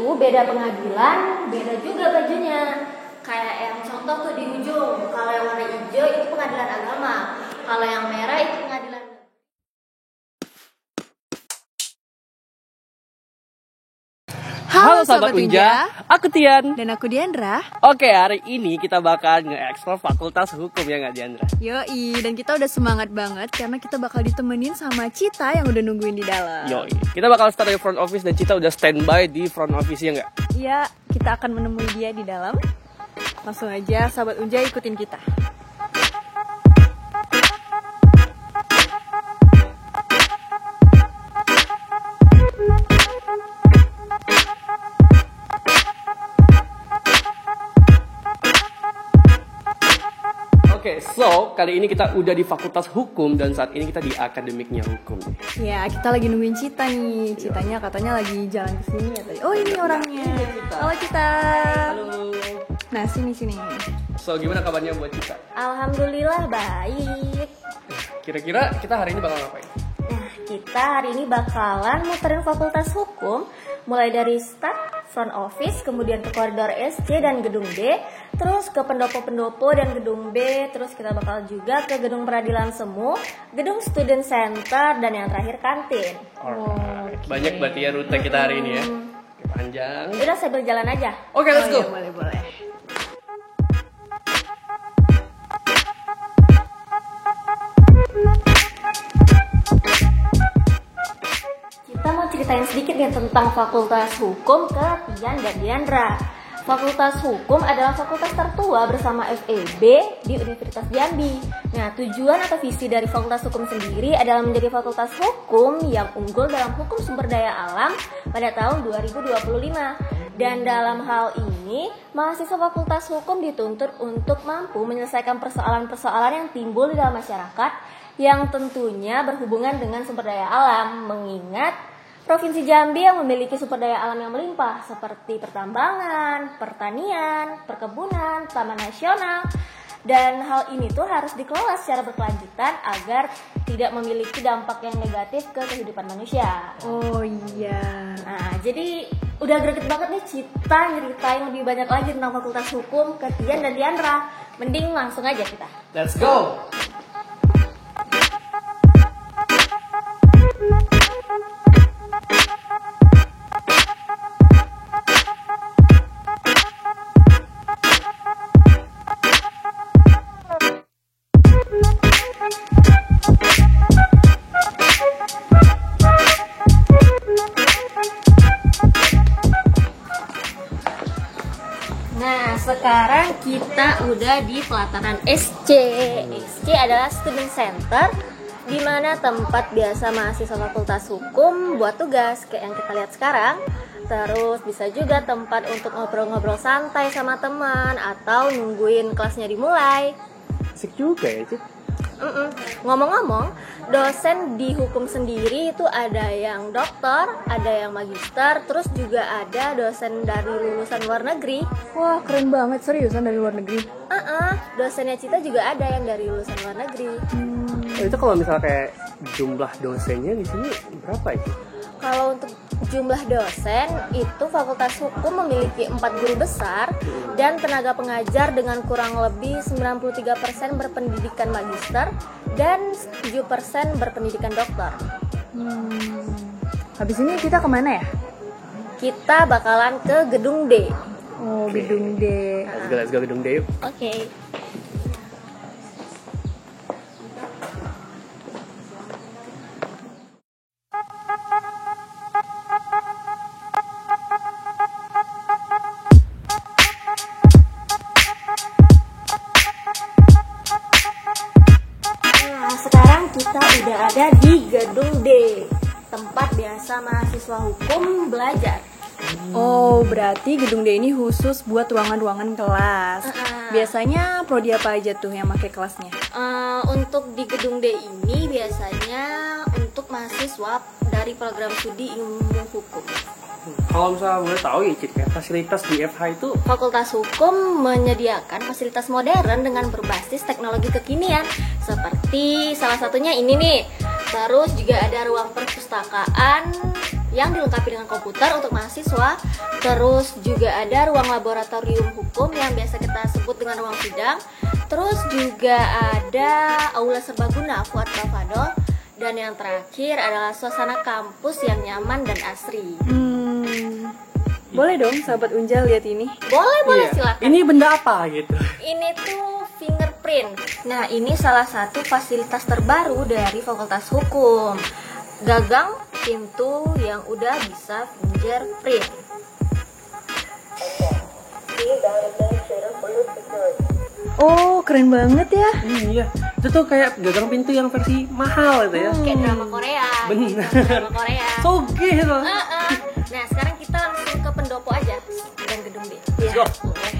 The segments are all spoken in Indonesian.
itu beda pengadilan, beda juga bajunya. Kayak yang contoh tuh di ujung, kalau yang warna hijau itu pengadilan agama, kalau yang merah itu pengadilan. Halo sahabat Unja, aku Tian. Dan aku Diandra. Oke, hari ini kita bakal nge-explore Fakultas Hukum ya nggak Diandra? Yoi, dan kita udah semangat banget karena kita bakal ditemenin sama Cita yang udah nungguin di dalam. Yoi, kita bakal start dari front office dan Cita udah standby di front office ya nggak? Iya, kita akan menemui dia di dalam. Langsung aja sahabat Unja ikutin kita. Oke, so kali ini kita udah di Fakultas Hukum dan saat ini kita di akademiknya hukum. Ya, kita lagi nungguin Cita nih. Citanya katanya lagi jalan ke sini ya tadi. Oh, ini orangnya. Halo Cita. Halo. Nah, sini. So, gimana kabarnya buat Cita? Alhamdulillah baik. Kira-kira kita hari ini bakal ngapain? Nah, kita hari ini bakalan muterin Fakultas Hukum, mulai dari start front office, kemudian ke koridor SC dan gedung D, terus ke pendopo-pendopo dan gedung B, terus kita bakal juga ke gedung peradilan semu, gedung student center, dan yang terakhir kantin. Alright. Banyak berarti ya rute kita hari ini ya. Panjang. Udah, saya berjalan aja. Oke, let's go. Ya, boleh. Kita mau ceritain sedikit nih tentang Fakultas Hukum ke Tian dan Diandra. Fakultas Hukum adalah fakultas tertua bersama FEB di Universitas Jambi. Nah, tujuan atau visi dari Fakultas Hukum sendiri adalah menjadi fakultas hukum yang unggul dalam hukum sumber daya alam pada tahun 2025. Dan dalam hal ini, mahasiswa Fakultas Hukum dituntut untuk mampu menyelesaikan persoalan-persoalan yang timbul di dalam masyarakat yang tentunya berhubungan dengan sumber daya alam, mengingat Provinsi Jambi yang memiliki sumber daya alam yang melimpah seperti pertambangan, pertanian, perkebunan, taman nasional, dan hal ini tuh harus dikelola secara berkelanjutan agar tidak memiliki dampak yang negatif ke kehidupan manusia. Oh iya. Nah, jadi udah greget banget nih Cita nyeritain lebih banyak lagi tentang Fakultas Hukum ke Tian dan Diandra. Mending langsung aja kita. Let's go. Nah, sekarang kita udah di pelataran SC. SC adalah Student Center, di mana tempat biasa mahasiswa Fakultas Hukum buat tugas kayak yang kita lihat sekarang. Terus bisa juga tempat untuk ngobrol-ngobrol santai sama teman atau nungguin kelasnya dimulai. Asik juga ya, Cit. Ngomong-ngomong, dosen di hukum sendiri itu ada yang doktor, ada yang magister, terus juga ada dosen dari lulusan luar negeri. Wah, keren banget, seriusan dari luar negeri. Dosennya Cita juga ada yang dari lulusan luar negeri. Itu kalau misalnya kayak jumlah dosennya di sini berapa itu? Kalau untuk jumlah dosen, itu Fakultas Hukum memiliki 4 guru besar dan tenaga pengajar dengan kurang lebih 93% berpendidikan magister dan 7% berpendidikan doktor. Habis ini kita kemana ya? Kita bakalan ke gedung D. Oh, gedung D. Let's go gedung D yuk. Oke. Sekarang kita udah ada di gedung D, tempat biasa mahasiswa hukum belajar. Oh, berarti gedung D ini khusus buat ruangan-ruangan kelas. Biasanya prodi apa aja tuh yang pakai kelasnya? Untuk di gedung D ini biasanya untuk mahasiswa dari program studi ilmu hukum. Kalau misalnya boleh tahu ya Cit, fasilitas di FH itu Fakultas Hukum menyediakan fasilitas modern dengan berbasis teknologi kekinian seperti salah satunya ini nih. Terus juga ada ruang perpustakaan yang dilengkapi dengan komputer untuk mahasiswa. Terus juga ada ruang laboratorium hukum yang biasa kita sebut dengan ruang sidang. Terus juga ada aula serbaguna Fuad Bavadol. Dan yang terakhir adalah suasana kampus yang nyaman dan asri. Boleh dong sahabat Unja lihat ini. Boleh Iya. silakan. Ini benda apa gitu? Ini tuh fingerprint. Nah, ini salah satu fasilitas terbaru dari Fakultas Hukum. Gagang pintu yang udah bisa fingerprint. Oh, keren banget ya. Iya, itu tuh kayak gagang pintu yang versi mahal gitu ya. Kayak drama Korea. Bener. Gitu, drama Korea. Soge gitu. Nah, sekarang kita langsung ke pendopo aja dan gedung B. Let's go. Boleh.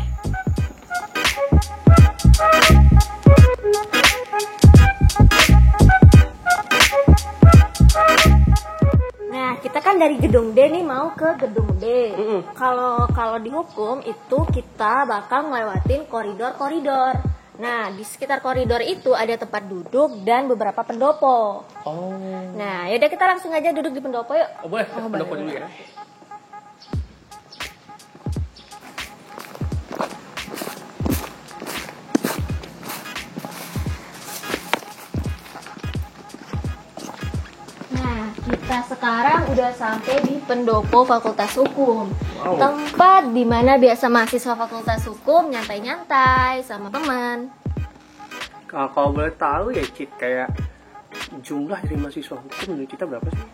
Nah, kita kan dari gedung D nih mau ke gedung B. Kalau di hukum itu kita bakal ngelewatin koridor-koridor. Nah, di sekitar koridor itu ada tempat duduk dan beberapa pendopo. Oh. Nah, yaudah kita langsung aja duduk di pendopo yuk. Oh, boleh. Pendopo dulu ya. Nah, kita sekarang udah sampai di pendopo Fakultas Hukum. Wow. Tempat di mana biasa mahasiswa Fakultas Hukum nyantai-nyantai sama teman. Kalau boleh tahu ya, Cit, kayak jumlah dari mahasiswa hukum di kita berapa sih?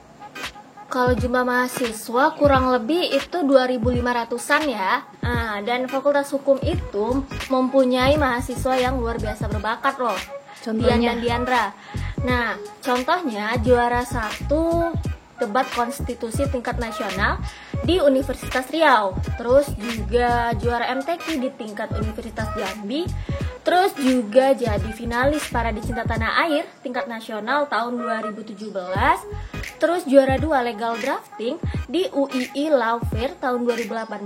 Kalau jumlah mahasiswa kurang lebih itu 2.500-an ya. Nah, dan Fakultas Hukum itu mempunyai mahasiswa yang luar biasa berbakat loh. Dian Contohnya? dan Diandra. Nah, contohnya juara 1 debat konstitusi tingkat nasional di Universitas Riau. Terus juga juara MTQ di tingkat Universitas Jambi. Terus juga jadi finalis Parade Cinta Tanah Air tingkat nasional tahun 2017. Terus juara 2 legal drafting di UII Law Fair tahun 2018.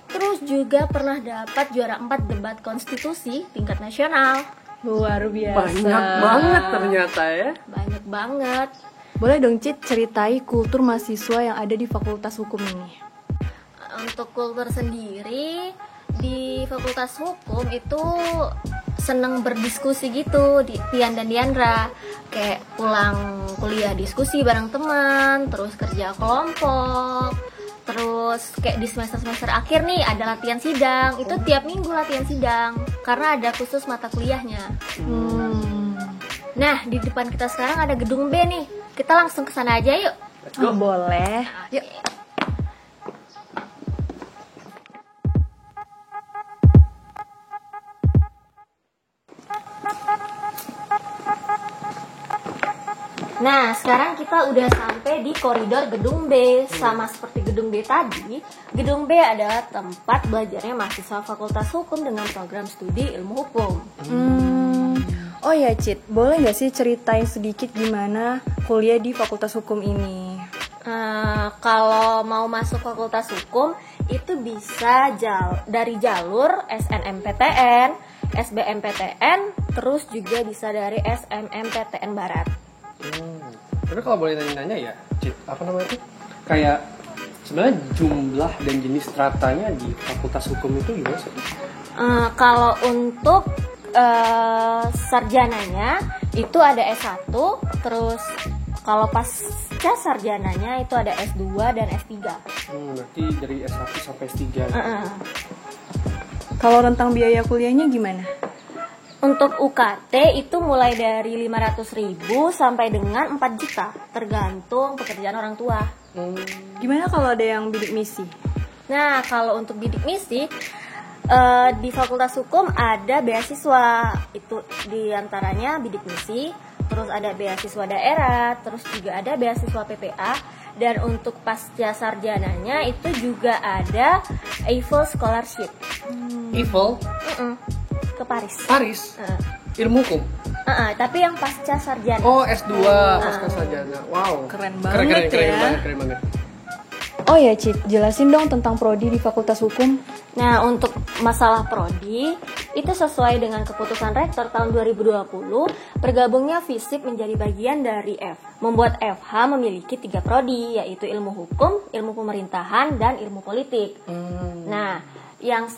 Terus juga pernah dapat juara 4 debat konstitusi tingkat nasional. Luar biasa. Banyak banget ternyata ya. Banyak banget. Boleh dong Cit ceritai kultur mahasiswa yang ada di Fakultas Hukum ini. Untuk kultur sendiri di Fakultas Hukum itu seneng berdiskusi gitu di Tian dan Diandra. Kayak pulang kuliah diskusi bareng teman, terus kerja kelompok. Terus kayak di semester-semester akhir nih ada latihan sidang. Itu tiap minggu latihan sidang karena ada khusus mata kuliahnya. Nah, di depan kita sekarang ada gedung B nih. Kita langsung ke sana aja yuk. Let's go. Boleh. Yuk. Nah, sekarang kita udah sampai di koridor gedung B. Sama seperti gedung B tadi, gedung B adalah tempat belajarnya mahasiswa Fakultas Hukum dengan program studi ilmu hukum. Oh ya Cit, boleh nggak sih ceritain sedikit gimana kuliah di Fakultas Hukum ini? Kalau mau masuk Fakultas Hukum itu bisa dari jalur SNMPTN, SBMPTN, terus juga bisa dari SMMPTN Barat. Tapi kalau boleh nanya-nanya ya, Cit, apa namanya itu? Kayak sebenarnya jumlah dan jenis stratanya di Fakultas Hukum itu gimana sih? Kalau untuk sarjananya itu ada S1, terus kalau pasca sarjananya itu ada S2 dan S3. Berarti dari S1 sampai S3 gitu. Kalau rentang biaya kuliahnya gimana? Untuk UKT itu mulai dari 500.000 sampai dengan 4 juta, tergantung pekerjaan orang tua. Gimana kalau ada yang bidik misi? Nah, kalau untuk bidik misi di Fakultas Hukum ada beasiswa, itu diantaranya bidik misi, terus ada beasiswa daerah, terus juga ada beasiswa PPA, dan untuk pasca sarjananya itu juga ada EIFL Scholarship. EIFL? Ke Paris. Paris? Ilmu hukum? Tapi yang pasca sarjana. Oh, S2 pasca sarjana. Wow. Keren banget ya. Keren banget. Oh ya Cit, jelasin dong tentang prodi di Fakultas Hukum. Nah, untuk masalah prodi, itu sesuai dengan keputusan Rektor tahun 2020, bergabungnya FISIP menjadi bagian dari membuat FH memiliki 3 prodi, yaitu ilmu hukum, ilmu pemerintahan, dan ilmu politik. Nah, yang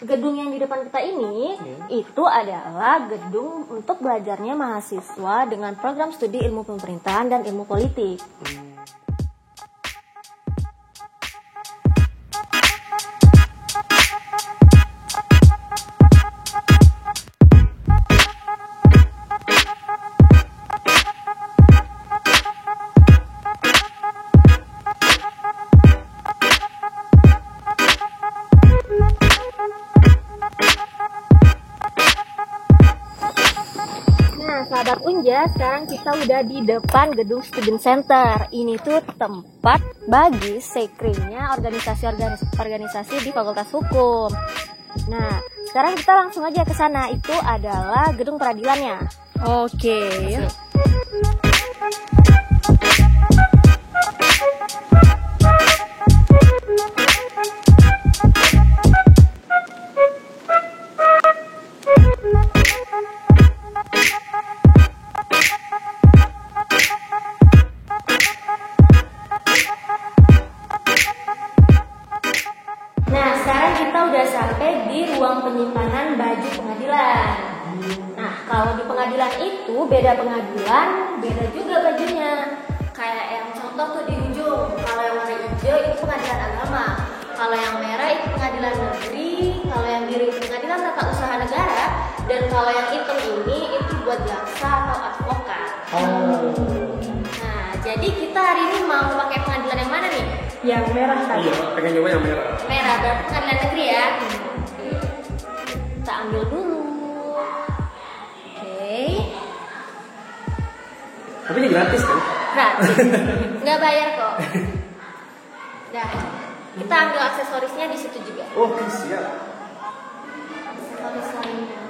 gedung yang di depan kita ini, itu adalah gedung untuk belajarnya mahasiswa dengan program studi ilmu pemerintahan dan ilmu politik. Sahabat Unja, sekarang kita udah di depan gedung Student Center. Ini tuh tempat bagi sekretnya organisasi di Fakultas Hukum. Nah, sekarang kita langsung aja ke sana. Itu adalah gedung peradilannya. Oke. Nah, sekarang kita udah sampai di ruang penyimpanan baju pengadilan. Nah, kalau di pengadilan itu beda pengadilan, beda juga bajunya. Kayak yang contoh tuh di ujung, kalau yang warna hijau itu pengadilan agama, kalau yang merah itu pengadilan negeri, kalau yang biru itu pengadilan tata usaha negara, dan kalau yang hitam ini itu buat jaksa atau advokat. Nah, jadi kita hari ini mau pakai pengadilan yang mana nih? Yang merah tadi. Iya, pengen nyoba yang merah. Merah, berarti pengadilan negeri ya. Kita ambil dulu. Oke. Tapi ini gratis kan? Gratis. Nggak bayar kok. Dah. Kita ambil aksesorisnya di situ juga. Oke, siap. Aksesoris lainnya.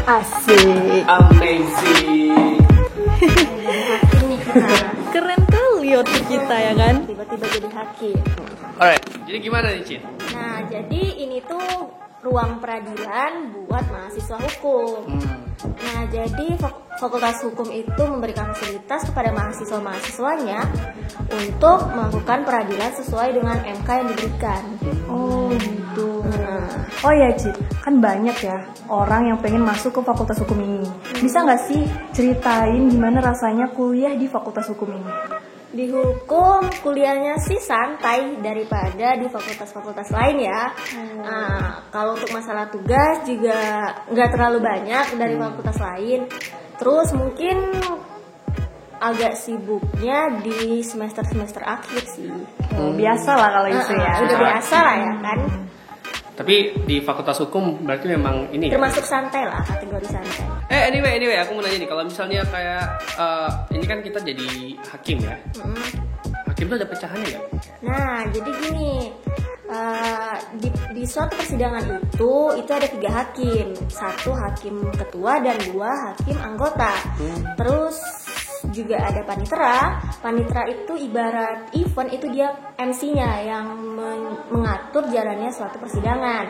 Asik. Amazing. Ini kita Keren kali outfit kita ya kan? tiba-tiba jadi hakim. Alright, jadi gimana nih Cin? Nah, jadi ini tuh ruang peradilan buat mahasiswa hukum. Nah, jadi Fakultas Hukum itu memberikan fasilitas kepada mahasiswa-mahasiswanya untuk melakukan peradilan sesuai dengan MK yang diberikan. Oh gitu. Oh ya Cit, kan banyak ya orang yang pengen masuk ke Fakultas Hukum ini. Bisa nggak sih ceritain gimana rasanya kuliah di Fakultas Hukum ini? Di hukum kuliahnya sih santai daripada di fakultas-fakultas lain ya. Nah, kalau untuk masalah tugas juga nggak terlalu banyak dari fakultas lain. Terus mungkin agak sibuknya di semester-semester akhir sih. Biasa lah kalau itu ya. Udah biasa lah ya kan. Tapi di Fakultas Hukum berarti memang ini ya? Termasuk santai lah, kategori santai. Anyway, aku mau nanya nih, kalau misalnya kayak ini kan kita jadi hakim ya. Hakim tuh ada pecahannya nggak? Nah, jadi gini, di suatu persidangan itu ada 3 hakim, 1 hakim ketua dan 2 hakim anggota. Terus juga ada panitera. Panitera itu ibarat event, itu dia MC-nya yang mengatur jalannya suatu persidangan.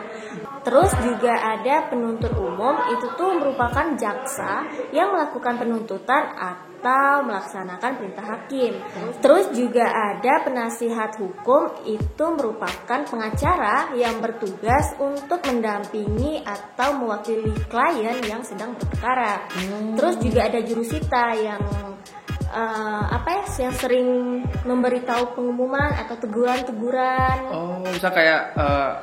Terus juga ada penuntut umum, itu tuh merupakan jaksa yang melakukan penuntutan atau melaksanakan perintah hakim. Terus juga ada penasihat hukum, itu merupakan pengacara yang bertugas untuk mendampingi atau mewakili klien yang sedang berperkara. Terus juga ada jurusita yang yang sering memberitahu pengumuman atau teguran-teguran. Oh, bisa kayak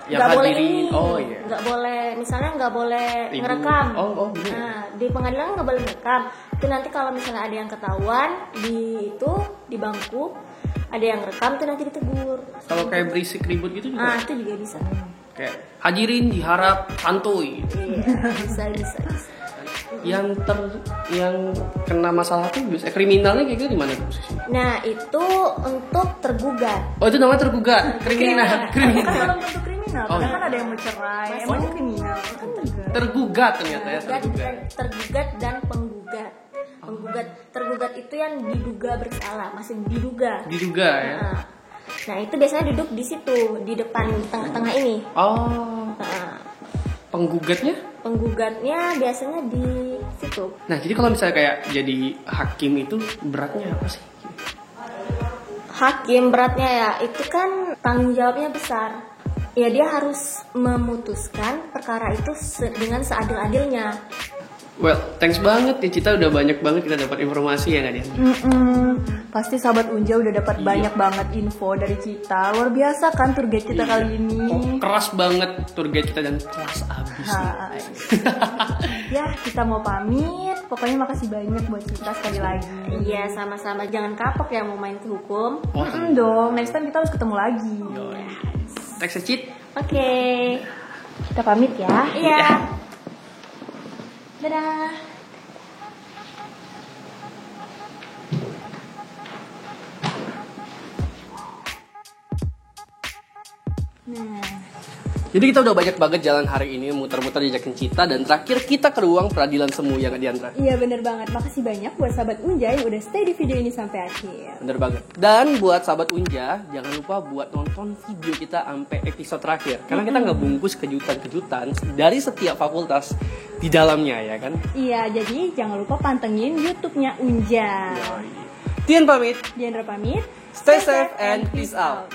yang nggak boleh hadirin. ini, Oh iya. nggak boleh, misalnya nggak boleh Ibu. ngerekam. Oh, gitu. Nah, di pengadilan nggak boleh ngerekam. Itu nanti kalau misalnya ada yang ketahuan di bangku ada yang rekam, itu nanti ditegur. Kalau kayak berisik ribut gitu juga. Itu juga bisa. Kayak hadirin diharap santuy. Iya, bisa. yang kena masalah tuh biasanya kriminalnya kayak gitu di mana tuh posisinya? Nah, itu untuk tergugat. Oh, itu namanya tergugat. Kriminal. Kan belum tentu kriminal, Oh, karena iya. kan ada yang mau cerai. Emang itu kriminal, itu kan tergugat. Tergugat ternyata ya, Tergugat dan penggugat. Tergugat itu yang diduga bersalah, masih diduga. Diduga ya. Nah, itu biasanya duduk di situ, di depan tengah-tengah ini. Oh, Nah, penggugatnya? penggugatnya biasanya di situ. Nah, jadi kalau misalnya kayak jadi hakim itu beratnya apa sih? Hakim beratnya ya, itu kan tanggung jawabnya besar. Ya, dia harus memutuskan perkara itu dengan seadil-adilnya. Well, thanks banget ya Cita, udah banyak banget kita dapat informasi ya nggak dia? Pasti sahabat Unja udah dapat banyak banget info dari kita. Luar biasa kan tour guide kita kali ini. Keras banget tour guide kita dan kelas abis. Hai. Ya, kita mau pamit. Pokoknya makasih banyak buat kita sekali lagi. Iya, sama-sama. Jangan kapok ya mau main ke hukum. Oh, Dong, next time kita harus ketemu lagi. thanks ya Cit. Oke. Kita pamit ya. Iya. Dadah. Jadi kita udah banyak banget jalan hari ini, muter-muter diajakin Cita, dan terakhir kita ke ruang peradilan semu ya nggak Diandra? Iya bener banget. Makasih banyak buat sahabat Unja yang udah stay di video ini sampai akhir. Bener banget. Dan buat sahabat Unja, jangan lupa buat nonton video kita sampai episode terakhir. Karena kita ngebungkus kejutan-kejutan dari setiap fakultas di dalamnya ya kan. Iya, jadi jangan lupa pantengin YouTube-nya Unja. Tian pamit, Diandra pamit. stay safe and peace out.